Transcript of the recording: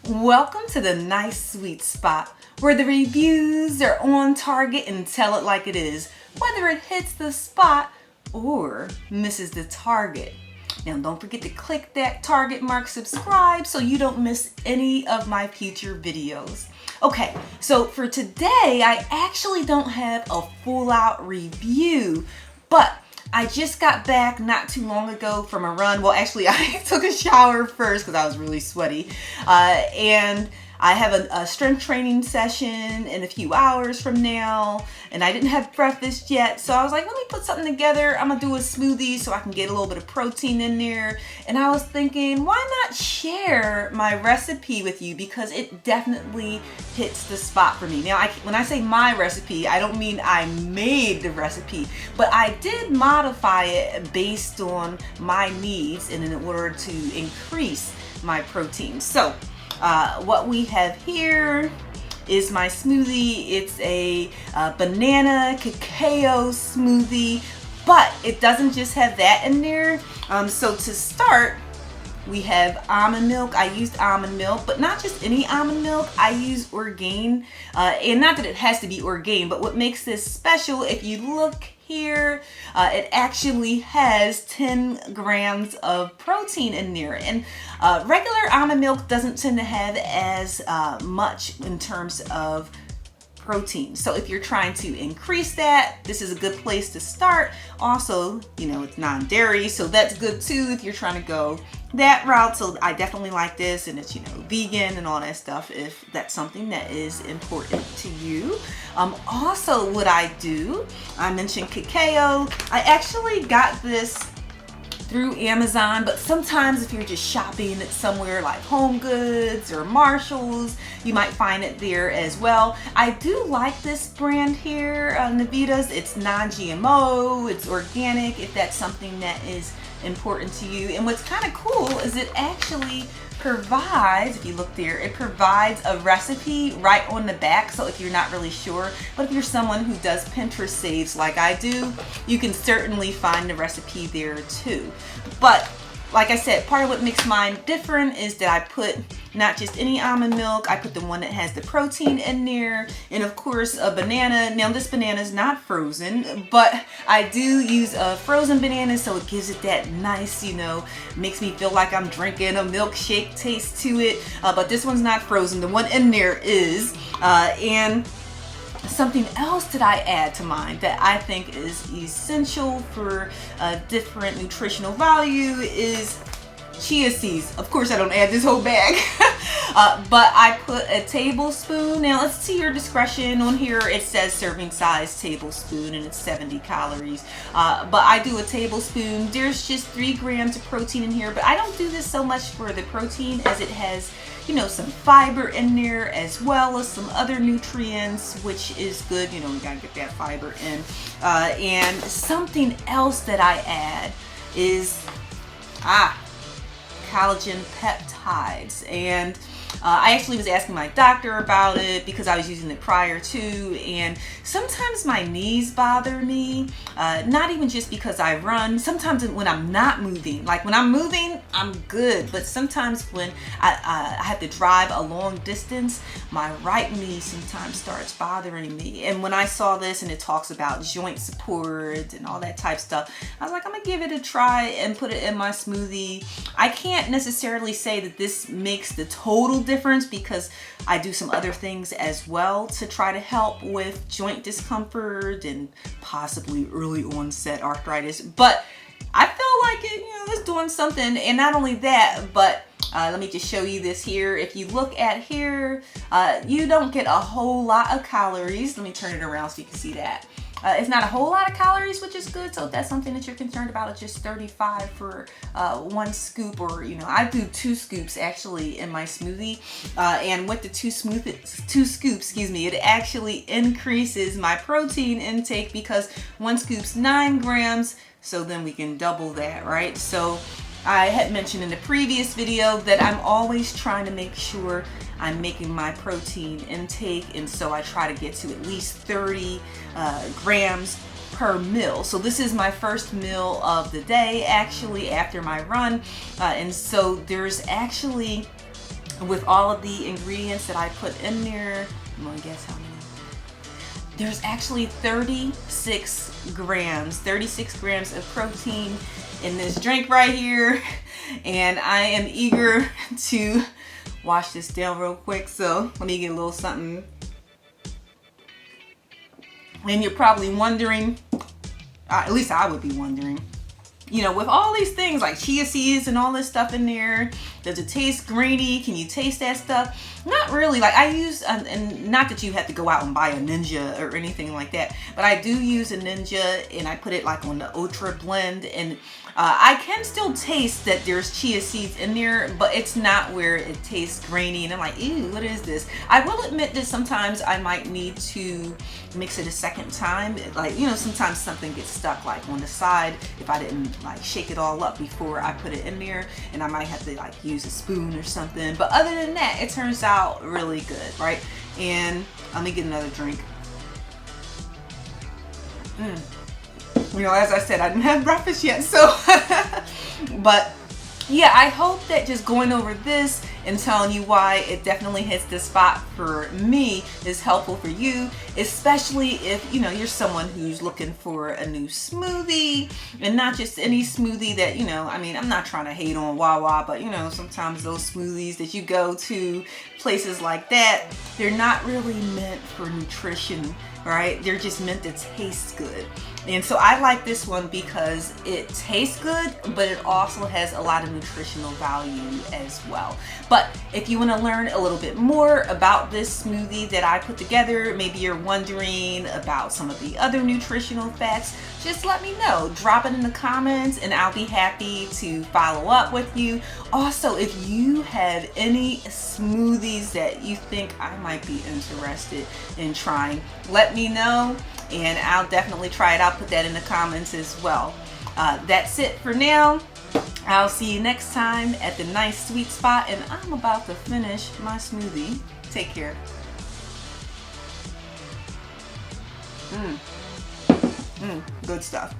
Welcome to the nice sweet spot where the reviews are on target and tell it like it is, whether it hits the spot or misses the target. Now don't forget to click that target mark subscribe so you don't miss any of my future videos. Okay, so for today I actually don't have a full out review, but I just got back not too long ago from a run. Well, actually, I took a shower first because I was really sweaty. And I have a strength training session in a few hours from now. And I didn't have breakfast yet. So I was like, let me put something together. I'm going to do a smoothie so I can get a little bit of protein in there. And I was thinking, why not share my recipe with you? Because it definitely hits the spot for me. Now, when I say my recipe, I don't mean I made the recipe, but I did modify it based on my needs and in order to increase my protein. So what we have here is my smoothie. It's a banana cacao smoothie, but it doesn't just have that in there. So to start, we have almond milk. I used almond milk, but not just any almond milk. I use Orgain, and not that it has to be Orgain, but what makes this special, if you look here, it actually has 10 grams of protein in there. And regular almond milk doesn't tend to have as much in terms of protein. So if you're trying to increase that, this is a good place to start. Also, you know, it's non-dairy, so that's good too if you're trying to go that route. So I definitely like this, and it's, you know, vegan and all that stuff if that's something that is important to you. Also, what I do, I mentioned cacao. I actually got this through Amazon, but sometimes if you're just shopping at somewhere like Home Goods or Marshalls, you might find it there as well. I do like this brand here, Navita's. It's non-GMO, it's organic, if that's something that is important to you. And what's kind of cool is it actually provides, if you look there, it provides a recipe right on the back. So if you're not really sure, but if you're someone who does Pinterest saves like I do, you can certainly find the recipe there too. But like I said, part of what makes mine different is that I put not just any almond milk, I put the one that has the protein in there, and of course a banana. Now this banana is not frozen, but I do use a frozen banana, so it gives it that nice, you know, makes me feel like I'm drinking a milkshake taste to it. But this one's not frozen, the one in there is. And something else that I add to mine that I think is essential for different nutritional value is chia seeds. Of course I don't add this whole bag, but I put a tablespoon. Now it's to your discretion. On here it says serving size tablespoon and it's 70 calories, but I do a tablespoon. There's just 3 grams of protein in here, but I don't do this so much for the protein as it has, you know, some fiber in there as well as some other nutrients, which is good. You know, we gotta get that fiber in. And something else that I add is collagen peptides. And I actually was asking my doctor about it because I was using it prior to, and sometimes my knees bother me, not even just because I run, sometimes when I'm not moving. Like when I'm moving, I'm good, but sometimes when I have to drive a long distance, my right knee sometimes starts bothering me. And when I saw this and it talks about joint support and all that type stuff, I was like, I'm gonna give it a try and put it in my smoothie. I can't necessarily say that this makes the total difference because I do some other things as well to try to help with joint discomfort and possibly early onset arthritis, but I felt like it, you know, it's doing something. And not only that, but let me just show you this here. If you look at here, you don't get a whole lot of calories. Let me turn it around so you can see that. It's not a whole lot of calories, which is good. So if that's something that you're concerned about, it's just 35 for 1 scoop, or, you know, I do 2 scoops actually in my smoothie. And with the 2 scoops, excuse me, it actually increases my protein intake because 1 scoop's 9 grams. So then we can double that, right? So I had mentioned in the previous video that I'm always trying to make sure I'm making my protein intake, and so I try to get to at least 30 grams per meal. So this is my first meal of the day actually after my run, and so there's actually with all of the ingredients that I put in there. I'm gonna guess how many. There's actually 36 grams of protein in this drink right here. And I am eager to wash this down real quick. So let me get a little something. And you're probably wondering, at least I would be wondering, you know, with all these things like chia seeds and all this stuff in there, does it taste grainy? Can you taste that stuff? Not really. Like I use, and not that you have to go out and buy a Ninja or anything like that, but I do use a Ninja and I put it like on the Ultra blend, and I can still taste that there's chia seeds in there, but it's not where it tastes grainy and I'm like, ew, what is this? I will admit that sometimes I might need to mix it a second time. Like, you know, sometimes something gets stuck like on the side if I didn't like shake it all up before I put it in there, and I might have to like use a spoon or something. But other than that, it turns out really good, right? And let me get another drink. You know, as I said, I didn't have breakfast yet, so but yeah, I hope that just going over this and telling you why it definitely hits the spot for me is helpful for you, especially if, you know, you're someone who's looking for a new smoothie, and not just any smoothie that, you know, I mean, I'm not trying to hate on Wawa, but you know, sometimes those smoothies that you go to places like that, they're not really meant for nutrition, right? They're just meant to taste good. And so I like this one because it tastes good, but it also has a lot of nutritional value as well. But if you want to learn a little bit more about this smoothie that I put together, maybe you're wondering about some of the other nutritional facts, just let me know. Drop it in the comments and I'll be happy to follow up with you. Also, if you have any smoothies that you think I might be interested in trying, let me know and I'll definitely try it. I'll put that in the comments as well. That's it for now. I'll see you next time at the nice sweet spot, and I'm about to finish my smoothie. Take care. Good stuff.